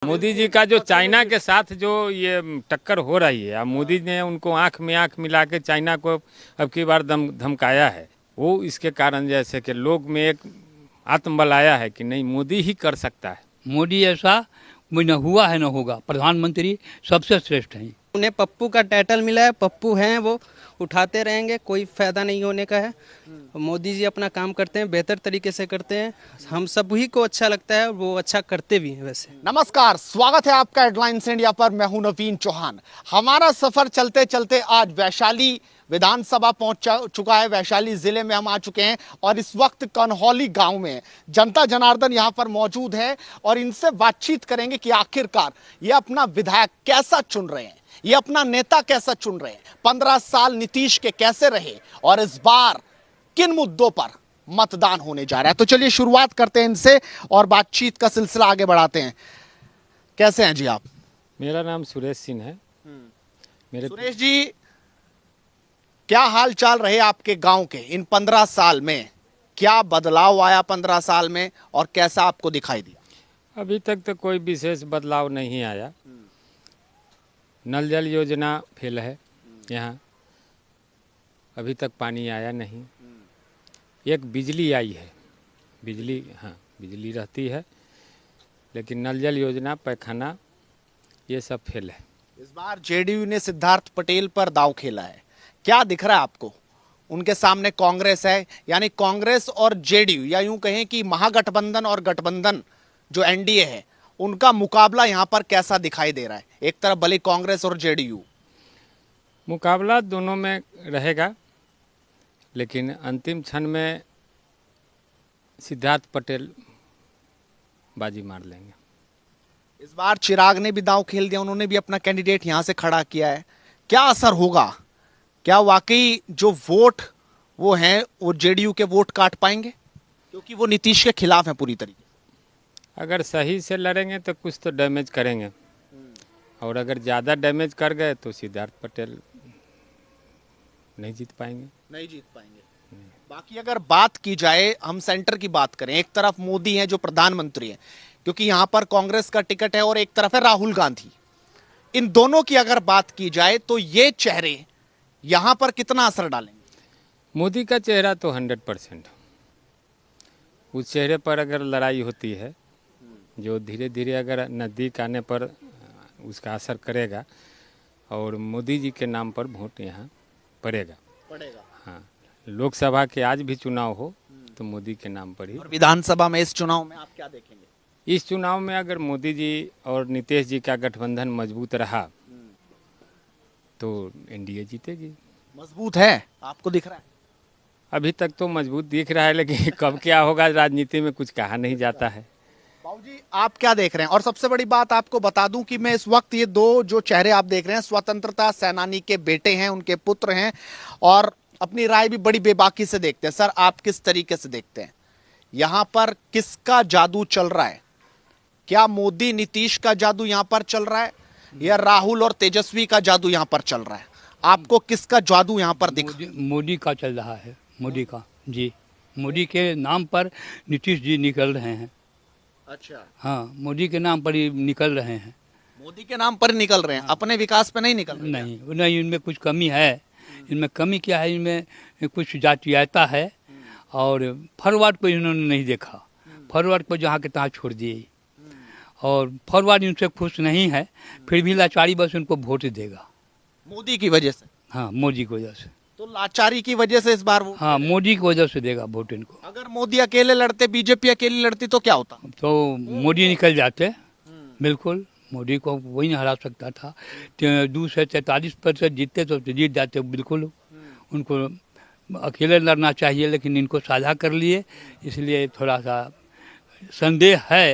मोदी जी का जो चाइना के साथ जो ये टक्कर हो रही है, अब मोदी ने उनको आंख में आंख मिला के चाइना को अब की बार धमकाया है। वो इसके कारण जैसे कि लोग में एक आत्मबल आया है कि नहीं, मोदी ही कर सकता है। मोदी ऐसा न हुआ है न होगा, प्रधानमंत्री सबसे श्रेष्ठ हैं। उन्हें पप्पू का टाइटल मिला है, पप्पू हैं, वो उठाते रहेंगे, कोई फायदा नहीं होने का है। मोदी जी अपना काम करते हैं, बेहतर तरीके से करते हैं, हम सभी को अच्छा लगता है, वो अच्छा करते भी हैं। वैसे नमस्कार, स्वागत है आपका हेडलाइंस इंडिया पर। मैं हूं नवीन चौहान। हमारा सफर चलते चलते आज वैशाली विधानसभा पहुंच चुका है। वैशाली जिले में हम आ चुके हैं और इस वक्त कन्हौली गांव में जनता जनार्दन यहां पर मौजूद है और इनसे बातचीत करेंगे कि आखिरकार ये अपना विधायक कैसा चुन रहे हैं, ये अपना नेता कैसा चुन रहे हैं, 15 साल नीतीश के कैसे रहे और इस बार किन मुद्दों पर मतदान होने जा रहा है। तो चलिए शुरुआत करते हैं इनसे और बातचीत का सिलसिला आगे बढ़ाते हैं। कैसे हैं जी आप? मेरा नाम सुरेश सिंह है। सुरेश जी, क्या हाल चाल रहे आपके गांव के इन 15 साल में? क्या बदलाव आया 15 साल में और कैसा आपको दिखाई दिया? अभी तक तो कोई विशेष बदलाव नहीं आया। नल जल योजना फेल है यहाँ, अभी तक पानी आया नहीं। एक बिजली आई है, बिजली, हाँ बिजली रहती है, लेकिन नल जल योजना, पैखाना, ये सब फेल है। इस बार जेडीयू ने सिद्धार्थ पटेल पर दांव खेला है। क्या दिख रहा है आपको? उनके सामने कांग्रेस है, यानी कांग्रेस और जेडीयू, या यूं कहें कि महागठबंधन और गठबंधन जो एनडीए है, उनका मुकाबला यहां पर कैसा दिखाई दे रहा है? एक तरफ भले कांग्रेस और जेडीयू, मुकाबला दोनों में रहेगा, लेकिन अंतिम क्षण में सिद्धार्थ पटेल बाजी मार लेंगे। इस बार चिराग ने भी दांव खेल दिया, उन्होंने भी अपना कैंडिडेट यहां से खड़ा किया है। क्या असर होगा? क्या वाकई जो वोट वो हैं वो जेडीयू के वोट काट पाएंगे? क्योंकि वो नीतीश के खिलाफ है पूरी तरीके से। अगर सही से लड़ेंगे तो कुछ तो डैमेज करेंगे, और अगर ज़्यादा डैमेज कर गए तो सिद्धार्थ पटेल नहीं जीत पाएंगे। नहीं जीत पाएंगे। बाकी अगर बात की जाए, हम सेंटर की बात करें, एक तरफ मोदी हैं जो प्रधानमंत्री हैं, क्योंकि यहां पर कांग्रेस का टिकट है, और एक तरफ है राहुल गांधी। इन दोनों की अगर बात की जाए तो ये चेहरे यहां पर कितना असर डालेंगे? मोदी का चेहरा तो 100%, उस चेहरे पर अगर लड़ाई होती है, जो धीरे धीरे अगर नज़दीक आने पर उसका असर करेगा, और मोदी जी के नाम पर वोट यहाँ पड़ेगा। हाँ, लोकसभा के आज भी चुनाव हो तो मोदी के नाम पर ही। और विधानसभा में इस चुनाव में आप क्या देखेंगे? इस चुनाव में अगर मोदी जी और नीतीश जी का गठबंधन मजबूत रहा तो एनडीए जीतेगी। मजबूत है आपको दिख रहा है? अभी तक तो मजबूत दिख रहा है, लेकिन कब क्या होगा राजनीति में कुछ कहा नहीं जाता है। बाबूजी, आप क्या देख रहे हैं? और सबसे बड़ी बात आपको बता दूं कि मैं इस वक्त ये दो जो चेहरे आप देख रहे हैं, स्वतंत्रता सेनानी के बेटे हैं, उनके पुत्र हैं, और अपनी राय भी बड़ी बेबाकी से देखते हैं। सर, आप किस तरीके से देखते हैं यहां पर किसका जादू चल रहा है? क्या मोदी नीतीश का जादू यहां पर चल रहा है, या राहुल और तेजस्वी का जादू यहां पर चल रहा है? आपको किसका जादू यहां पर दिख? मोदी का चल रहा है, मोदी का जी। मोदी के नाम पर नीतीश जी निकल रहे हैं। अच्छा, हाँ, मोदी के नाम पर ही निकल रहे हैं। मोदी के नाम पर निकल रहे हैं, अपने विकास पे नहीं निकल रहे? नहीं, इनमें कुछ कमी है। इनमें कमी क्या है? इनमें कुछ जातीयता है, और फॉरवर्ड को इन्होंने नहीं देखा। फॉरवर्ड को जहाँ के तहाँ छोड़ दिए, और फॉरवर्ड इनसे खुश नहीं है, फिर भी लाचारी बस उनको वोट देगा। मोदी की वजह से? हाँ, मोदी की वजह से। तो लाचारी की वजह से इस बार वो? हाँ, मोदी की वजह से देगा वोट इनको। अगर मोदी अकेले लड़ते, बीजेपी अकेली लड़ती तो क्या होता? तो मोदी निकल जाते, बिल्कुल। मोदी को वही नहीं हरा सकता था। 2 से 43% जीतते तो जीत जाते, बिल्कुल। उनको अकेले लड़ना चाहिए, लेकिन इनको साझा कर लिए, इसलिए थोड़ा सा संदेह है,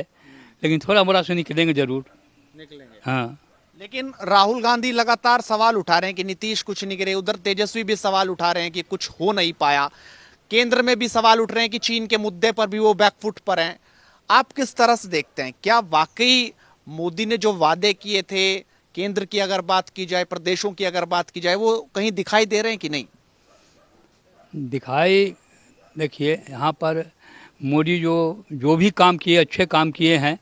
लेकिन थोड़ा मोड़ा से निकलेंगे जरूर। निकलेंगे। हाँ, लेकिन राहुल गांधी लगातार सवाल उठा रहे हैं कि नीतीश कुछ नहीं करे, उधर तेजस्वी भी सवाल उठा रहे हैं कि कुछ हो नहीं पाया, केंद्र में भी सवाल उठ रहे हैं कि चीन के मुद्दे पर भी वो बैकफुट पर हैं। आप किस तरह से देखते हैं? क्या वाकई मोदी ने जो वादे किए थे, केंद्र की अगर बात की जाए, प्रदेशों की अगर बात की जाए, वो कहीं दिखाई दे रहे हैं कि नहीं? दिखाई, देखिए यहाँ पर मोदी जो भी काम किए, अच्छे काम किए हैं,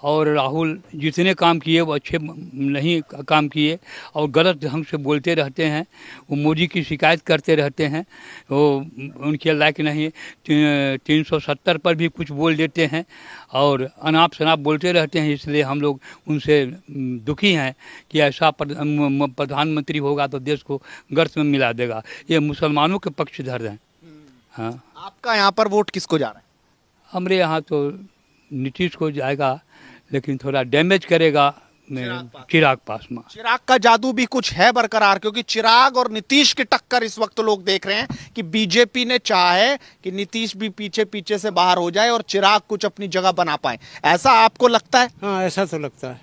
और राहुल जितने काम किए वो अच्छे नहीं काम किए और गलत ढंग से बोलते रहते हैं। वो मोदी की शिकायत करते रहते हैं, वो उनके लायक नहीं। 370 पर भी कुछ बोल देते हैं और अनाप शनाप बोलते रहते हैं। इसलिए हम लोग उनसे दुखी हैं कि ऐसा प्रधानमंत्री होगा तो देश को गर्त में मिला देगा। ये मुसलमानों के पक्षधर हैं। हाँ, आपका यहाँ पर वोट किसको जा रहा है? हमारे यहाँ तो नीतीश को जाएगा, लेकिन थोड़ा डैमेज करेगा चिराग पासवान। चिराग का जादू भी कुछ है बरकरार, क्योंकि चिराग और नीतीश की टक्कर इस वक्त लोग देख रहे हैं कि बीजेपी ने चाहा है कि नीतीश भी पीछे पीछे से बाहर हो जाए और चिराग कुछ अपनी जगह बना पाए। ऐसा आपको लगता है? हाँ, ऐसा तो लगता है,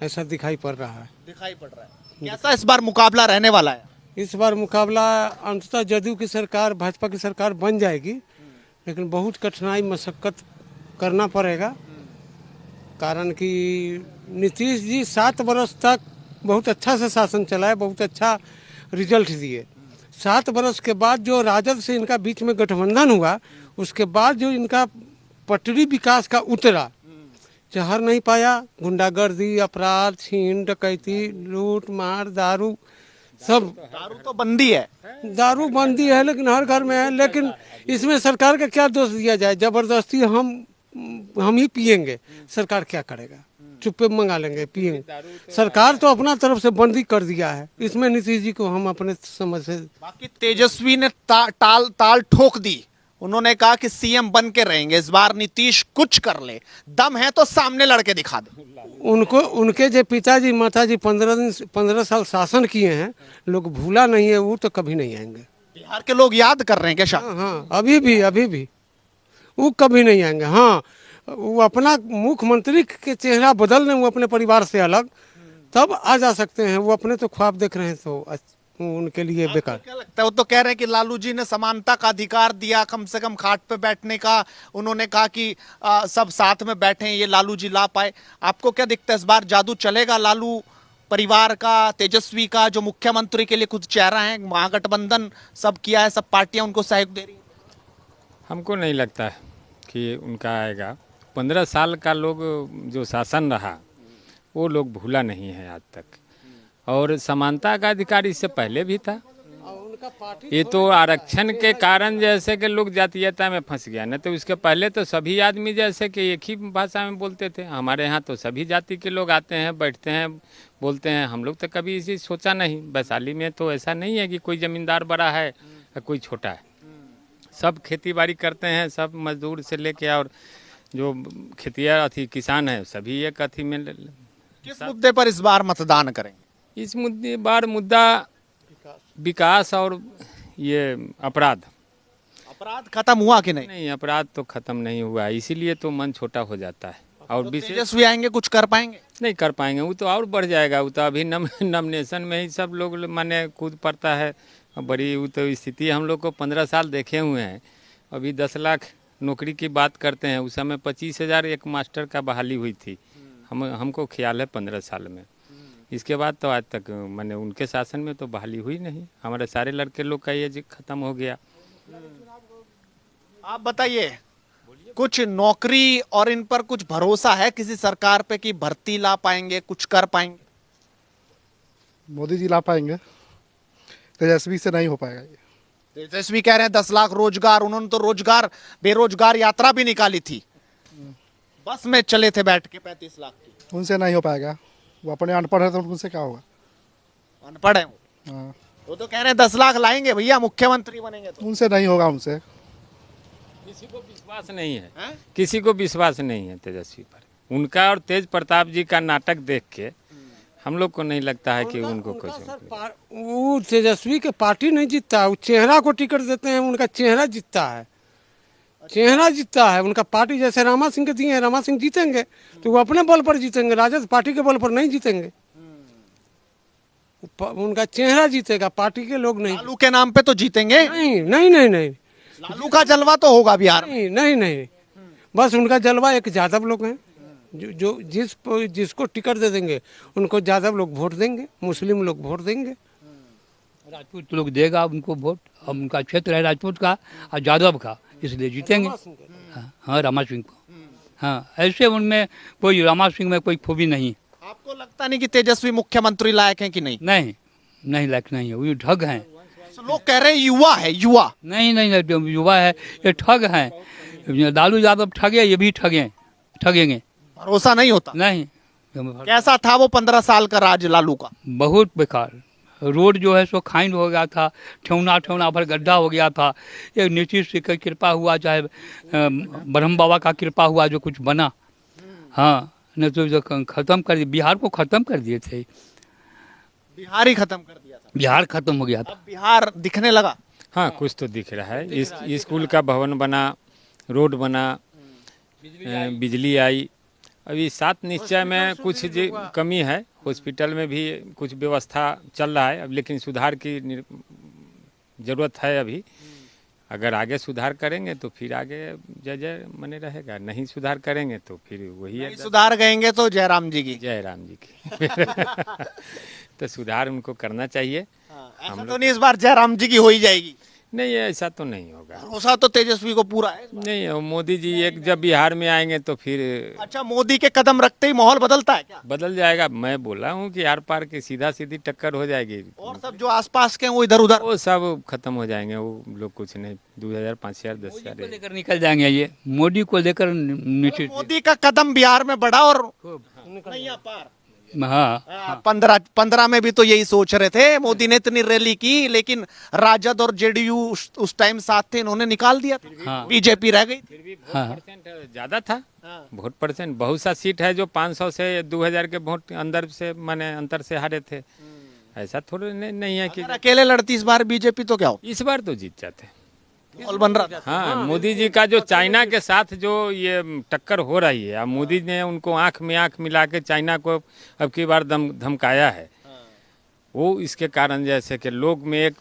ऐसा दिखाई पड़ रहा है। दिखाई पड़ रहा है। कैसा इस बार मुकाबला रहने वाला है? इस बार मुकाबला अंततः जदयू की सरकार, भाजपा की सरकार बन जाएगी, लेकिन बहुत कठिनाई मशक्कत करना पड़ेगा। कारण कि नीतीश जी 7 वर्ष तक बहुत अच्छा से शासन चलाए, बहुत अच्छा रिजल्ट दिए। 7 वर्ष के बाद जो राजद से इनका बीच में गठबंधन हुआ, उसके बाद जो इनका पटरी विकास का उतरा, चहर नहीं पाया। गुंडागर्दी, अपराध, छीन डकैती, लूट मार, दारू, सब। दारू तो बंदी है, दारू बंदी है लेकिन हर घर में है। लेकिन इसमें सरकार का क्या दोष दिया जाए? जबरदस्ती हम ही पिएंगे, सरकार क्या करेगा? चुप्पे मंगा लेंगे, पिएंगे। सरकार तो अपना तरफ से बंदी कर दिया है, इसमें नीतीश जी को हम अपने समझ से। बाकी तेजस्वी ने ताल ठोक दी। उन्होंने कहा कि सीएम बन के रहेंगे, इस बार नीतीश कुछ कर ले, दम है तो सामने लड़के दिखा दे। उनके जो पिताजी माताजी 15 साल शासन किए हैं, लोग भूला नहीं है, वो तो कभी नहीं आएंगे। बिहार के लोग याद कर रहे हैं क्या शायद? हाँ, अभी भी वो कभी नहीं आएंगे। हाँ, वो अपना मुख्यमंत्री के चेहरा बदल लें, वो अपने परिवार से अलग, तब आ जा सकते हैं। वो अपने तो ख्वाब देख रहे हैं, तो उनके लिए बेकार। क्या लगता है? वो तो कह रहे हैं कि लालू जी ने समानता का अधिकार दिया, कम से कम खाट पे बैठने का। उन्होंने कहा कि सब साथ में बैठे, ये लालू जी ला पाए। आपको क्या दिखता है, इस बार जादू चलेगा लालू परिवार का, तेजस्वी का, जो मुख्यमंत्री के लिए खुद चेहरा है? महागठबंधन सब किया है, सब पार्टियां उनको सहयोग दे रही है। हमको नहीं लगता है कि उनका आएगा। 15 साल का लोग जो शासन रहा, वो लोग भूला नहीं है आज तक। और समानता का अधिकार इससे पहले भी था। ये तो आरक्षण के कारण जैसे कि लोग जातीयता में फंस गया, न तो उसके पहले तो सभी आदमी जैसे कि एक ही भाषा में बोलते थे। हमारे यहाँ तो सभी जाति के लोग आते हैं, बैठते हैं, बोलते हैं। हम लोग तो कभी इसी सोचा नहीं। वैशाली में तो ऐसा नहीं है कि कोई जमींदार बड़ा है या कोई छोटा है। सब खेती बाड़ी करते हैं, सब मजदूर से लेके और जो खेतिया अथी किसान है, सभी एक अथी में। किस मुद्दे पर इस बार मतदान करेंगे? इस मुद्दा विकास और ये अपराध खत्म हुआ कि नहीं? नहीं, अपराध तो खत्म नहीं हुआ, इसीलिए तो मन छोटा हो जाता है। और तो विशेष तेजस्वी आएंगे, कुछ कर पाएंगे? नहीं कर पाएंगे, वो तो और बढ़ जाएगा। वो तो अभी नॉमिनेशन में ही सब लोग माने कूद पड़ता है। बड़ी वो तो स्थिति हम लोग को 15 साल देखे हुए हैं। अभी 10 लाख नौकरी की बात करते हैं, उस समय 25,000 एक मास्टर का बहाली हुई थी। हमको ख्याल है 15 साल में। इसके बाद तो आज तक मैंने उनके शासन में तो बहाली हुई नहीं। हमारे सारे लड़के लोग का एज खत्म हो गया। आप बताइए, कुछ नौकरी और इन पर कुछ भरोसा है किसी सरकार पे कि भर्ती ला पाएंगे, कुछ कर पाएंगे? मोदी जी ला पाएंगे, तेजस्वी से नहीं हो पाएगा ये। तेजस्वी कह रहे हैं 10 लाख रोजगार। उन्होंने तो रोजगार बेरोजगार यात्रा भी निकाली थी, बस में चले थे बैठ के 35 लाख की। उनसे नहीं हो पाएगा, वो अपने अनपढ़ है तो उनसे क्या होगा? अनपढ़ है वो। हाँ, वो तो कह रहे हैं 10 लाख लाएंगे भैया, मुख्यमंत्री बनेंगे तो। उनसे नहीं होगा। उनसे किसी को विश्वास नहीं है, किसी को विश्वास नहीं है तेजस्वी पर। उनका और तेज प्रताप जी का नाटक देख के हम लोग को नहीं लगता है कि उनको कुछ। वो तेजस्वी के पार्टी नहीं जीतता, वो चेहरा को टिकट देते हैं, उनका चेहरा जीतता है। चेहरा जीतता है उनका पार्टी। जैसे रामा सिंह के दिए हैं, रामा सिंह जीतेंगे तो वो अपने बल पर जीतेंगे, राजद पार्टी के बल पर नहीं जीतेंगे। उनका चेहरा जीतेगा, पार्टी के लोग नहीं। लालू के नाम पे तो जीतेंगे? नहीं नहीं नहीं नहीं, लालू का जलवा तो होगा बिहार में। नहीं नहीं नहीं, बस उनका जलवा एक यादव लोग हैं जो जिसको टिकट दे देंगे उनको यादव लोग वोट देंगे, मुस्लिम लोग वोट देंगे, राजपूत लोग देगा उनको वोट। अब उनका क्षेत्र है राजपूत का और यादव का, इसलिए जीतेंगे। हाँ, रमा सिंह को। हाँ, ऐसे उनमें कोई रामा सिंह में कोई खूबी नहीं। आपको लगता नहीं कि तेजस्वी मुख्यमंत्री लायक हैं कि नहीं? नहीं, नहीं लायक नहीं है, वो ठग हैं। तो लोग कह रहे हैं युवा है, युवा। नहीं नहीं नहीं, जो युवा है ये ठग हैं। लालू यादव ठगे, ये भी ठगेंगे। भरोसा नहीं होता। नहीं, कैसा था वो 15 साल का राज लालू का? बहुत बेकार। रोड जो है सो खाइन हो गया था, ठेवना भर गड्ढा हो गया था। ये नीतीश की कृपा हुआ, चाहे ब्रह्म बाबा का कृपा हुआ, जो कुछ बना। हाँ, नहीं तो जो खत्म कर दिया, बिहार को खत्म कर दिए थे। बिहार ही खत्म कर दिया था। बिहार खत्म हो गया था। अब बिहार दिखने लगा। हाँ, कुछ तो दिख रहा है। इस स्कूल का भवन बना, रोड बना, बिजली आई। अभी 7 निश्चय में कुछ कमी है, हॉस्पिटल में भी कुछ व्यवस्था चल रहा है अब, लेकिन सुधार की ज़रूरत है अभी। अगर आगे सुधार करेंगे तो फिर आगे जय जय मने रहेगा, नहीं सुधार करेंगे तो फिर वही है। सुधार गएंगे तो जयराम जी की। जयराम जी की तो सुधार उनको करना चाहिए। ऐसा तो नहीं इस बार जयराम जी की हो ही जाएगी? नहीं, ऐसा तो नहीं होगा। भरोसा तो तेजस्वी को पूरा है। नहीं, मोदी जी एक जब बिहार में आएंगे तो फिर अच्छा, मोदी के कदम रखते ही माहौल बदलता है क्या? बदल जाएगा। मैं बोला हूँ कि आर पार की सीधा सीधी टक्कर हो जाएगी, और सब जो आसपास के हैं वो इधर उधर। वो सब खत्म हो जाएंगे। वो लोग कुछ नहीं, 2000, 5000, को 10,000 लेकर निकल जाएंगे, ये मोदी को लेकर नीचे। मोदी का कदम बिहार में बढ़ा और नहीं आ पार। हाँ, 15 में भी तो यही सोच रहे थे। मोदी ने इतनी रैली की, लेकिन राजद और जेडीयू उस टाइम साथ थे, इन्होंने निकाल दिया था। हाँ। बीजेपी रह गई थी। हाँ, परसेंट ज्यादा था। वोट परसेंट बहुत सा सीट है जो 500 से 2000 के वोट अंदर से माने अंतर से हारे थे। ऐसा थोड़ा नहीं है कि अगर अकेले लड़ती इस बार बीजेपी तो क्या हो? इस बार तो जीत जाते। माहौल बन रहा था। हाँ, मोदी जी का जो चाइना के साथ जो ये टक्कर हो रही है, अब मोदी ने उनको आंख में आंख मिला के चाइना को अब की बार धमकाया है। वो इसके कारण जैसे कि लोग में एक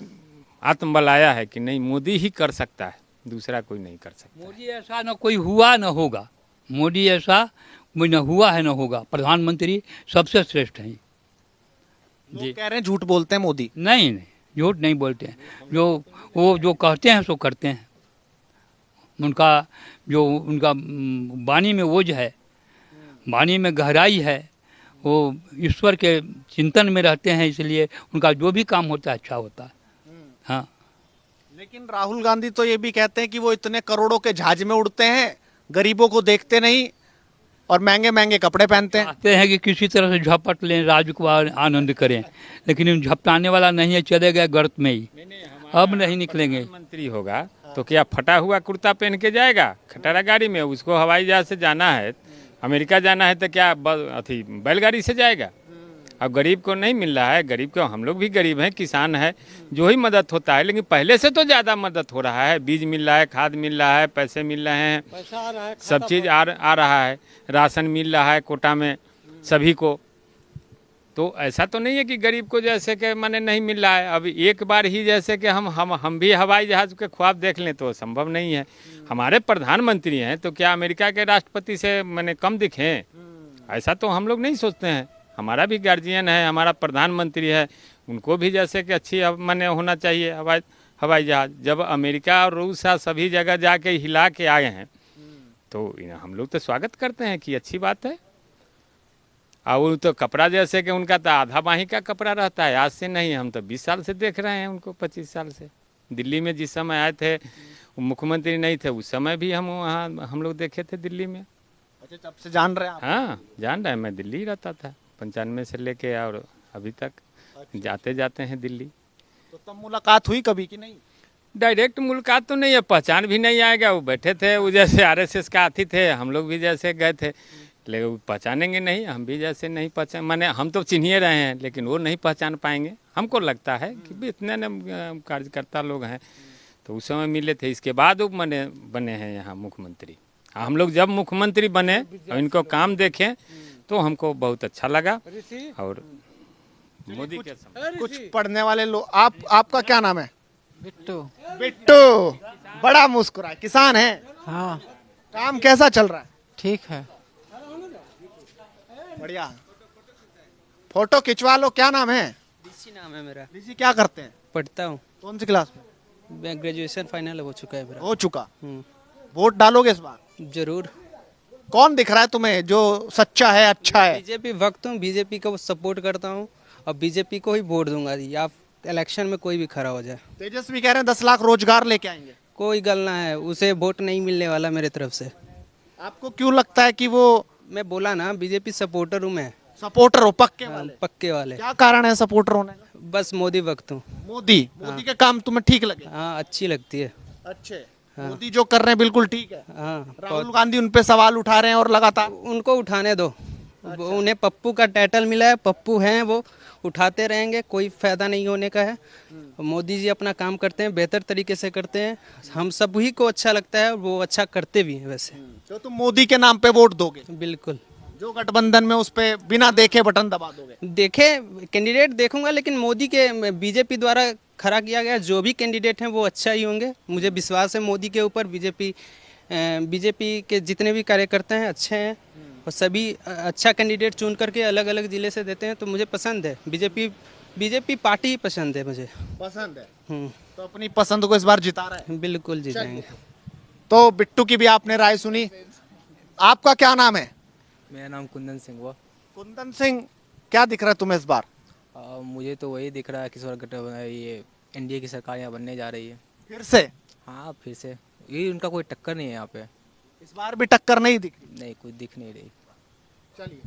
आत्मबल आया है कि नहीं, मोदी ही कर सकता है, दूसरा कोई नहीं कर सकता। मोदी ऐसा न कोई हुआ न होगा। मोदी ऐसा कोई न हुआ है न होगा। प्रधानमंत्री सबसे श्रेष्ठ हैं। लोग कह रहे हैं झूठ बोलते हैं मोदी। नहीं नहीं, झूठ नहीं बोलते हैं। वो जो कहते हैं सो करते हैं। उनका वाणी में ओज है, वाणी में गहराई है। वो ईश्वर के चिंतन में रहते हैं, इसलिए उनका जो भी काम होता है अच्छा होता है। हाँ, लेकिन राहुल गांधी तो ये भी कहते हैं कि वो इतने करोड़ों के जहाज में उड़ते हैं, गरीबों को देखते नहीं और महंगे महंगे कपड़े पहनते हैं। चाहते हैं कि किसी तरह से झपट लें, राज्य को आनंद करें, लेकिन झपटाने वाला नहीं है। चले गए गर्त में ही, अब नहीं निकलेंगे। मंत्री होगा तो क्या फटा हुआ कुर्ता पहन के जाएगा खटारा गाड़ी में? उसको हवाई जहाज से जाना है, अमेरिका जाना है, तो क्या अथी बैलगाड़ी से जाएगा? अब गरीब को नहीं मिल रहा है। गरीब को, हम लोग भी गरीब हैं, किसान है, जो ही मदद होता है, लेकिन पहले से तो ज़्यादा मदद हो रहा है। बीज मिल रहा है, खाद मिल रहा है, पैसे मिल रहे हैं, सब चीज़ आ रहा है, राशन मिल रहा है कोटा में सभी को। तो ऐसा तो नहीं है कि गरीब को जैसे कि माने नहीं मिल रहा है। अब एक बार ही जैसे कि हम भी हवाई जहाज़ के ख्वाब देख लें तो संभव नहीं है। हमारे प्रधानमंत्री हैं तो क्या अमेरिका के राष्ट्रपति से माने कम दिखें? ऐसा तो हम लोग नहीं सोचते हैं। हमारा भी गार्जियन है, हमारा प्रधानमंत्री है, उनको भी जैसे कि अच्छी माने होना चाहिए हवाई जहाज़। जब अमेरिका और रूस सभी जगह जाके हिला के आए हैं तो हम लोग तो स्वागत करते हैं कि अच्छी बात है। और वो तो कपड़ा जैसे कि उनका तो आधा बाही का कपड़ा रहता है, आज से नहीं, हम तो 20 साल से देख रहे हैं उनको, 25 साल से। दिल्ली में जिस समय आए थे, मुख्यमंत्री नहीं थे उस समय भी हम वहाँ हम लोग देखे थे दिल्ली में। अच्छा, तब से जान रहे हैं आप? हाँ, जान रहे हैं। मैं दिल्ली रहता था 95 से लेके और अभी तक जाते जाते हैं दिल्ली। तो तब मुलाकात हुई कभी कि नहीं? डायरेक्ट मुलाकात तो नहीं है, पहचान भी नहीं आएगा। वो बैठे थे, वो जैसे RSS का अतिथि थे, हम लोग भी जैसे गए थे, लेकिन वो पहचानेंगे नहीं, हम भी जैसे नहीं पहचान, माने हम तो चिन्हिए रहे हैं लेकिन वो नहीं पहचान पाएंगे। हमको लगता है कि भी इतने कार्यकर्ता लोग हैं, तो उस समय मिले थे। इसके बाद वो बने हैं यहाँ मुख्यमंत्री। हम लोग जब मुख्यमंत्री बने और इनको काम देखें तो हमको बहुत अच्छा लगा। और मोदी के समय कुछ पढ़ने वाले लोग, आपका क्या नाम है? बिट्टू। बिट्टू, बड़ा मुस्कुरा, किसान है। हाँ, काम कैसा चल रहा है? ठीक है। बढ़िया। फोटो खिंचवा लो। क्या नाम है? ऋषि नाम है मेरा। ऋषि, क्या करते हैं? पढ़ता हूँ। कौन सी क्लास में? मैं ग्रेजुएशन फाइनल हो चुका है मेरा। हो चुका। वोट डालोगे इस बार? जरूर। कौन दिख रहा है तुम्हें जो सच्चा है, अच्छा है? बीजेपी वक्त हूँ, बीजेपी को सपोर्ट करता हूँ और बीजेपी को ही वोट दूंगा या इलेक्शन में कोई भी खड़ा हो जाए। तेजस्वी कह रहे हैं 10 लाख रोजगार लेके आएंगे। कोई गलना है, उसे वोट नहीं मिलने वाला मेरे तरफ से। आपको क्यों लगता है कि वो मैं बोला ना बीजेपी सपोर्टर हूँ मैं। सपोर्टर हो पक्के वाले? पक्के वाले। क्या कारण है सपोर्टर होने का? बस मोदी वक्त हूँ। मोदी के काम तुम्हें ठीक लगे? हाँ अच्छी लगती है। अच्छे। मोदी जो कर रहे हैं बिल्कुल ठीक है। हाँ राहुल गांधी उन पे सवाल उठा रहे हैं और लगातार। उनको उठाने दो। उन्हें पप्पू का टाइटल मिला है, पप्पू हैं वो, उठाते रहेंगे, कोई फायदा नहीं होने का है। मोदी जी अपना काम करते हैं, बेहतर तरीके से करते हैं, हम सभी को अच्छा लगता है, वो अच्छा करते भी हैं वैसे। तो तुम मोदी के नाम पे वोट दोगे? बिल्कुल। जो गठबंधन में उस पे बिना देखे बटन दबा दोगे? देखे कैंडिडेट देखूंगा, लेकिन मोदी के बीजेपी द्वारा खड़ा किया गया जो भी कैंडिडेट हैं वो अच्छा ही होंगे। मुझे विश्वास है मोदी के ऊपर। बीजेपी के जितने भी कार्यकर्ता हैं अच्छे हैं और सभी अच्छा कैंडिडेट चुन करके अलग अलग जिले से देते हैं, तो मुझे पसंद है बीजेपी पार्टी ही पसंद है मुझे। पसंद है तो अपनी पसंद को इस बार जिता रहा है। बिल्कुल जिताएंगे। तो बिट्टू की भी आपने राय सुनी। आपका क्या नाम है? मेरा नाम कुंदन सिंह हुआ। कुंदन सिंह, क्या दिख रहा है तुम्हें इस बार? मुझे तो वही दिख रहा है कि ये एनडीए की सरकार यहाँ बनने जा रही है फिर से? हाँ फिर से। ये उनका कोई टक्कर नहीं है यहाँ पे। इस बार भी टक्कर नहीं दिख रही? नहीं, कोई दिख नहीं रही। चलिए,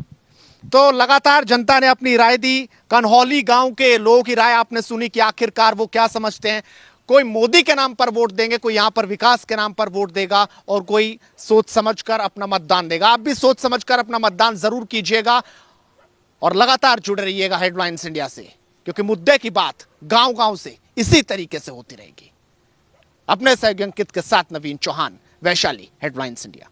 तो लगातार जनता ने अपनी राय दी। कन्हौली गांव के लोगों की राय आपने सुनी कि आखिरकार वो क्या समझते हैं। कोई मोदी के नाम पर वोट देंगे, कोई यहां पर विकास के नाम पर वोट देगा और कोई सोच समझकर अपना मतदान देगा। आप भी सोच समझकर अपना मतदान जरूर कीजिएगा और लगातार जुड़े रहिएगा हेडलाइंस इंडिया से, क्योंकि मुद्दे की बात गांव गांव से इसी तरीके से होती रहेगी। अपने सहयोगी अंकित के साथ नवीन चौहान, वैशाली, हेडलाइंस इंडिया।